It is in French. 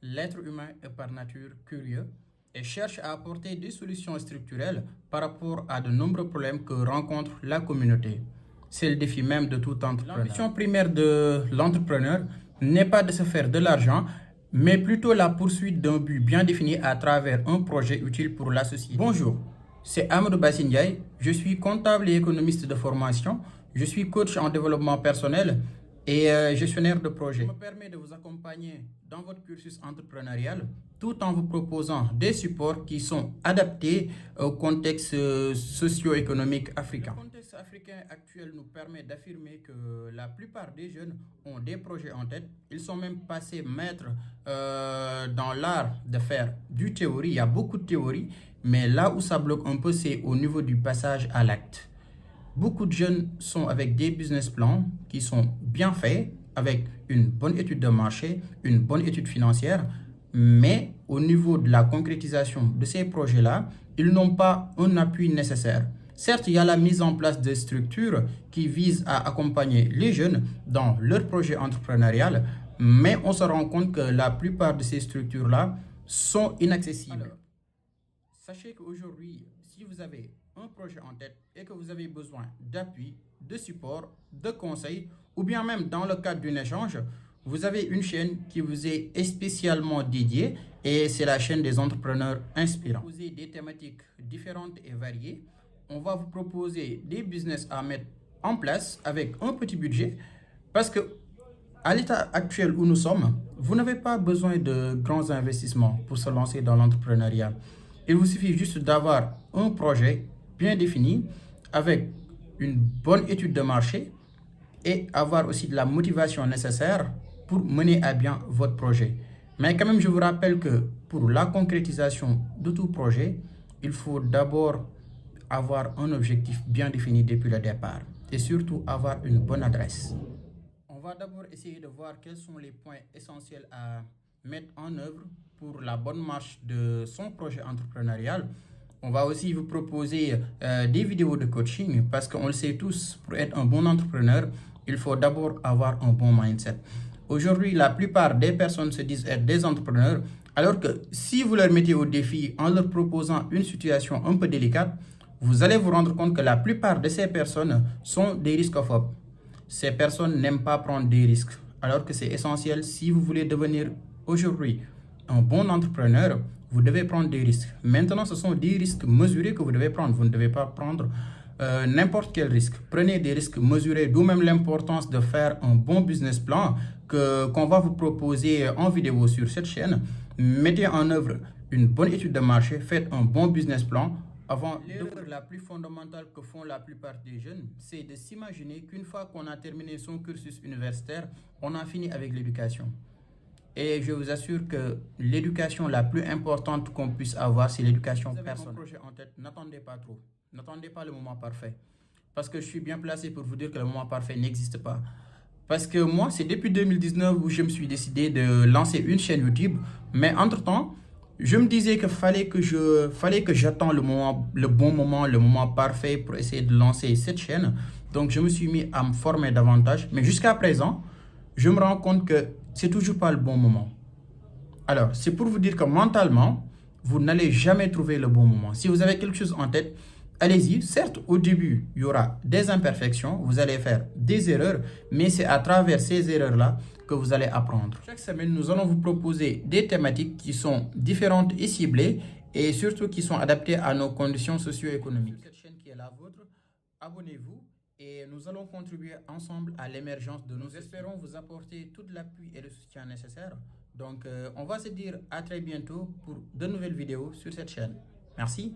L'être humain est par nature curieux et cherche à apporter des solutions structurelles par rapport à de nombreux problèmes que rencontre la communauté. C'est le défi même de tout entrepreneur. L'ambition primaire de l'entrepreneur n'est pas de se faire de l'argent, mais plutôt la poursuite d'un but bien défini à travers un projet utile pour la société. Bonjour, c'est Amadou Bassindiaï, je suis comptable et économiste de formation, je suis coach en développement personnel et gestionnaire de projet. Ça me permet de vous accompagner dans votre cursus entrepreneurial tout en vous proposant des supports qui sont adaptés au contexte socio-économique africain. Le contexte africain actuel nous permet d'affirmer que la plupart des jeunes ont des projets en tête. Ils sont même passés maîtres dans l'art de faire du théorie. Il y a beaucoup de théorie, mais là où ça bloque un peu, c'est au niveau du passage à l'acte. Beaucoup de jeunes sont avec des business plans qui sont bien faits, avec une bonne étude de marché, une bonne étude financière, mais au niveau de la concrétisation de ces projets-là, ils n'ont pas un appui nécessaire. Certes, il y a la mise en place de structures qui visent à accompagner les jeunes dans leur projet entrepreneurial, mais on se rend compte que la plupart de ces structures-là sont inaccessibles. Alors, sachez qu'aujourd'hui, si vous avez un projet en tête et que vous avez besoin d'appui, de support, de conseils, ou bien même dans le cadre d'un échange, vous avez une chaîne qui vous est spécialement dédiée et c'est la chaîne des entrepreneurs inspirants. Vous avez des thématiques différentes et variées. On va vous proposer des business à mettre en place avec un petit budget parce que à l'état actuel où nous sommes, vous n'avez pas besoin de grands investissements pour se lancer dans l'entrepreneuriat. Il vous suffit juste d'avoir un projet bien défini avec une bonne étude de marché et avoir aussi de la motivation nécessaire pour mener à bien votre projet. Mais quand même, je vous rappelle que pour la concrétisation de tout projet, il faut d'abord avoir un objectif bien défini depuis le départ et surtout avoir une bonne adresse. On va d'abord essayer de voir quels sont les points essentiels à mettre en œuvre pour la bonne marche de son projet entrepreneurial. On va aussi vous proposer des vidéos de coaching parce qu'on le sait tous, pour être un bon entrepreneur, il faut d'abord avoir un bon mindset. Aujourd'hui, la plupart des personnes se disent être des entrepreneurs, alors que si vous leur mettez au défi en leur proposant une situation un peu délicate, vous allez vous rendre compte que la plupart de ces personnes sont des riscophobes. Ces personnes n'aiment pas prendre des risques, alors que c'est essentiel si vous voulez devenir aujourd'hui un bon entrepreneur, vous devez prendre des risques. Maintenant, ce sont des risques mesurés que vous devez prendre. Vous ne devez pas prendre n'importe quel risque. Prenez des risques mesurés, d'où même l'importance de faire un bon business plan qu'on va vous proposer en vidéo sur cette chaîne. Mettez en œuvre une bonne étude de marché, faites un bon business plan. L'erreur la plus fondamentale que font la plupart des jeunes, c'est de s'imaginer qu'une fois qu'on a terminé son cursus universitaire, on a fini avec l'éducation. Et je vous assure que l'éducation la plus importante qu'on puisse avoir, c'est l'éducation personnelle. Vous avez un projet en tête, n'attendez pas trop. N'attendez pas le moment parfait. Parce que je suis bien placé pour vous dire que le moment parfait n'existe pas. Parce que moi, c'est depuis 2019 où je me suis décidé de lancer une chaîne YouTube. Mais entre-temps, je me disais qu'il fallait que j'attende le bon moment, le moment parfait pour essayer de lancer cette chaîne. Donc, je me suis mis à me former davantage. Mais jusqu'à présent, je me rends compte que c'est toujours pas le bon moment. Alors, c'est pour vous dire que mentalement, vous n'allez jamais trouver le bon moment. Si vous avez quelque chose en tête, allez-y. Certes, au début, il y aura des imperfections, vous allez faire des erreurs, mais c'est à travers ces erreurs-là que vous allez apprendre. Chaque semaine, nous allons vous proposer des thématiques qui sont différentes et ciblées et surtout qui sont adaptées à nos conditions socio-économiques. Cette chaîne qui est la vôtre, abonnez-vous et nous allons contribuer ensemble à l'émergence de nous. Nous espérons vous apporter tout l'appui et le soutien nécessaire. Donc, on va se dire à très bientôt pour de nouvelles vidéos sur cette chaîne. Merci.